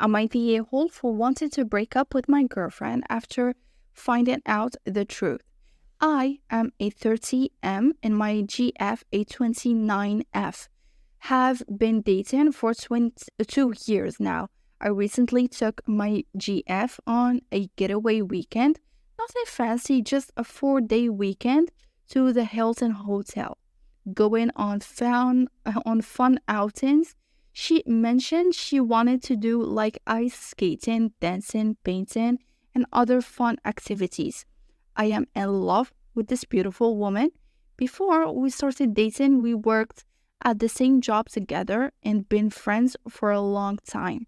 Am I the a-hole for wanting to break up with my girlfriend after finding out the truth? I am a 30M and my GF a 29F. Have been dating for 2 years now. I recently took my GF on a getaway weekend, nothing fancy, just a 4-day weekend to the Hilton Hotel, going on fun outings. She mentioned she wanted to do like ice skating, dancing, painting, and other fun activities. I am in love with this beautiful woman. Before we started dating, we worked at the same job together and been friends for a long time.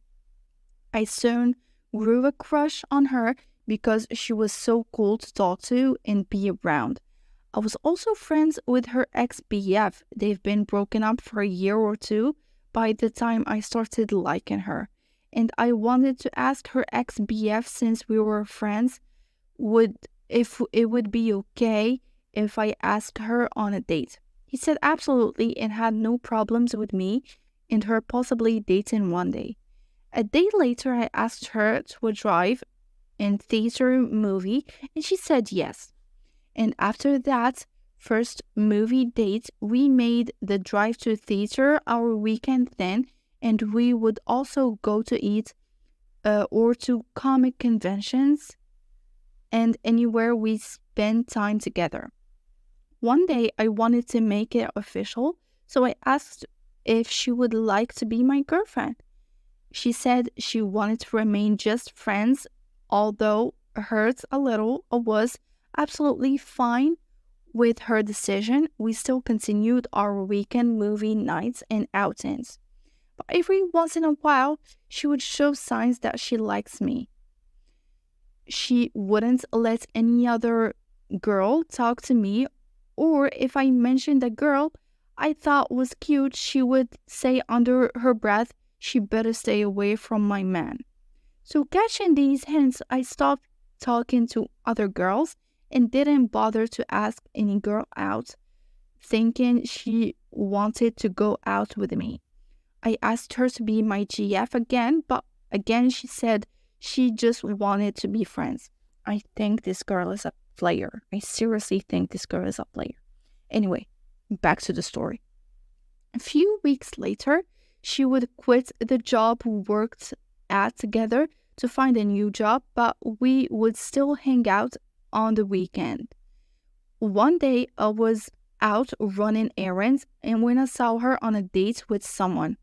I soon grew a crush on her because she was so cool to talk to and be around. I was also friends with her ex-BF. They've been broken up for a year or two by the time I started liking her. And I wanted to ask her ex-BF, since we were friends, if it would be okay if I asked her on a date. He said absolutely and had no problems with me and her possibly dating one day. A day later, I asked her to a drive-in theater movie and she said yes. And after that first movie date, we made the drive to theater our weekend then, and we would also go to eat or to comic conventions and anywhere we spend time together. One day, I wanted to make it official, so I asked if she would like to be my girlfriend. She said she wanted to remain just friends, although it hurts a little. I was absolutely fine with her decision. We still continued our weekend movie nights and outings. But every once in a while, she would show signs that she likes me. She wouldn't let any other girl talk to me, or if I mentioned a girl I thought was cute, she would say under her breath, she better stay away from my man. So catching these hints, I stopped talking to other girls and didn't bother to ask any girl out, thinking she wanted to go out with me. I asked her to be my GF again, but again she said she just wanted to be friends. I think this girl is a player. I seriously think this girl is a player. Anyway, back to the story. A few weeks later, she would quit the job we worked at together to find a new job, but we would still hang out on the weekend. One day, I was out running errands, and when I saw her on a date with someone,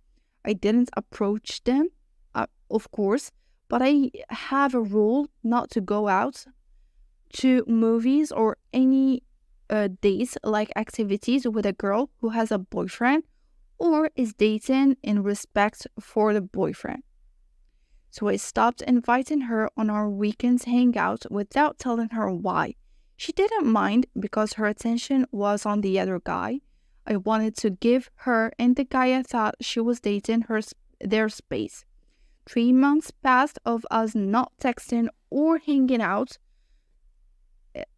I didn't approach them, of course, but I have a rule not to go out to movies or any dates like activities with a girl who has a boyfriend or is dating in respect for the boyfriend. So I stopped inviting her on our weekends hangout without telling her why. She didn't mind because her attention was on the other guy. I wanted to give her and the guy I thought she was dating their space. 3 months passed of us not texting or hanging out,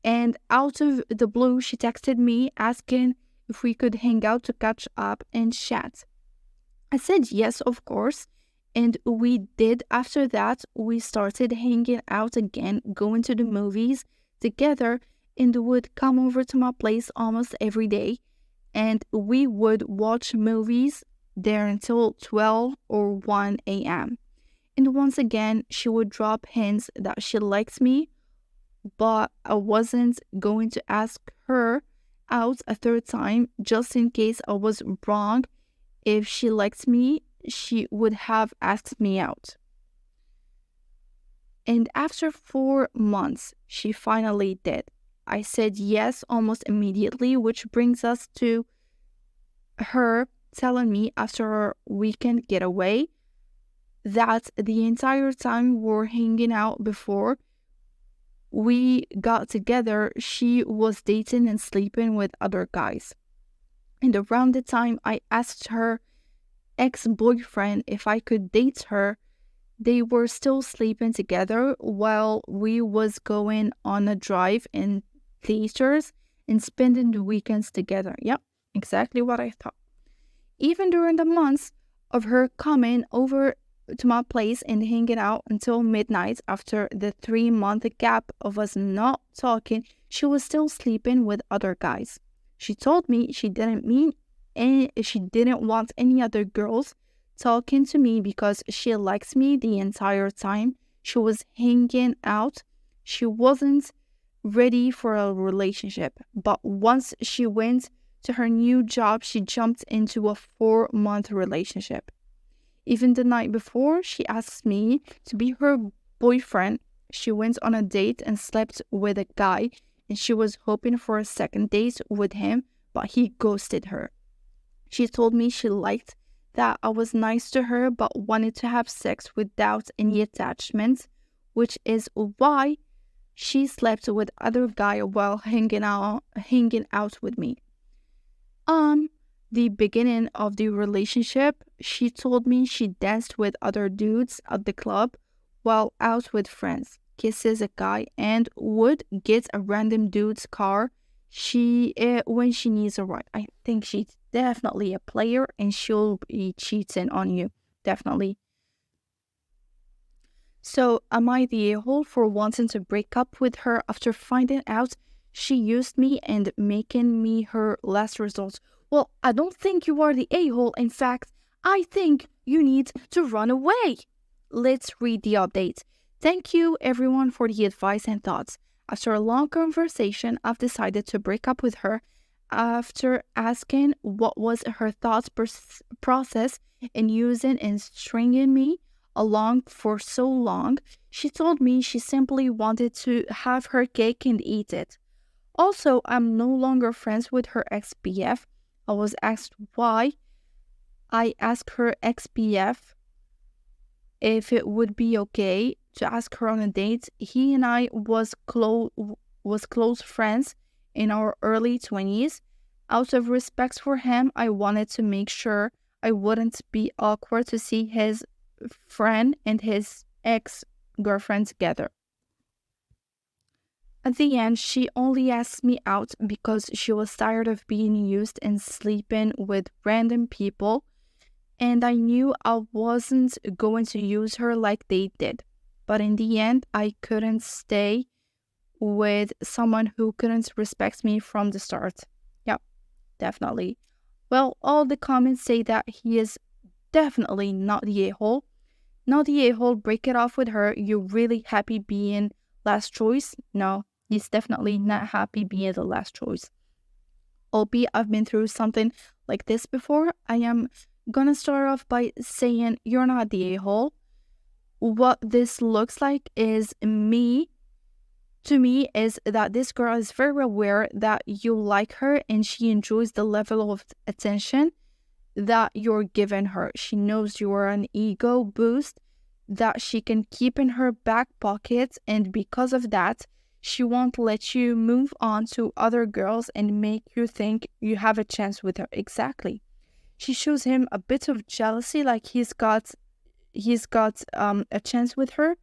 and out of the blue, she texted me asking if we could hang out to catch up and chat. I said yes, of course, and we did. After that, we started hanging out again, going to the movies together, and would come over to my place almost every day, and we would watch movies there until 12 or 1 a.m. And once again, she would drop hints that she likes me, but I wasn't going to ask her out a third time just in case I was wrong. If she liked me, she would have asked me out. And after 4 months, she finally did. I said yes almost immediately, which brings us to her telling me after our weekend getaway that the entire time we were hanging out before we got together, she was dating and sleeping with other guys. And around the time I asked her ex-boyfriend if I could date her, they were still sleeping together while we was going on a drive in theaters and spending the weekends together. Yep, exactly what I thought. Even during the months of her coming over to my place and hanging out until midnight. After the 3-month gap of us not talking, she was still sleeping with other guys. She told me she didn't want any other girls talking to me because she likes me the entire time she was hanging out. She wasn't ready for a relationship, but once she went to her new job, she jumped into a 4-month relationship. Even the night before she asked me to be her boyfriend, she went on a date and slept with a guy, and she was hoping for a second date with him, but he ghosted her. She told me she liked that I was nice to her but wanted to have sex without any attachment, which is why she slept with other guy while hanging out with me. The beginning of the relationship, she told me she danced with other dudes at the club while out with friends, kisses a guy, and would get a random dude's car when she needs a ride. I think she's definitely a player and she'll be cheating on you, definitely. So am I the a-hole for wanting to break up with her after finding out she used me and making me her last resort? Well, I don't think you are the a-hole. In fact, I think you need to run away. Let's read the update. Thank you everyone for the advice and thoughts. After a long conversation, I've decided to break up with her. After asking what was her thought process in using and stringing me along for so long, she told me she simply wanted to have her cake and eat it. Also, I'm no longer friends with her ex-BF. I was asked why. I asked her ex-BF if it would be okay to ask her on a date. He and I was close friends in our early 20s. Out of respect for him, I wanted to make sure I wouldn't be awkward to see his friend and his ex-girlfriend together. At the end, she only asked me out because she was tired of being used and sleeping with random people, and I knew I wasn't going to use her like they did. But in the end, I couldn't stay with someone who couldn't respect me from the start. Yeah, definitely. Well, all the comments say that he is definitely not the a-hole. Not the a-hole, break it off with her. You're really happy being last choice? No, he's definitely not happy being the last choice. Albeit I've been through something like this before, I am gonna start off by saying you're not the a-hole. What this looks like is to me, is that this girl is very aware that you like her and she enjoys the level of attention that you're giving her. She knows you are an ego boost that she can keep in her back pocket, and because of that, she won't let you move on to other girls and make you think you have a chance with her. Exactly. She shows him a bit of jealousy, like he's got a chance with her,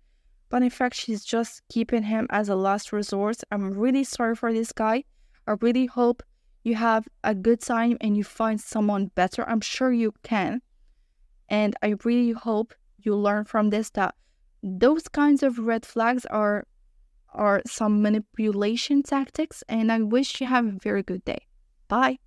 but in fact she's just keeping him as a last resort. I'm really sorry for this guy. I really hope you have a good time and you find someone better. I'm sure you can. And I really hope you learn from this that those kinds of red flags are some manipulation tactics. And I wish you have a very good day. Bye.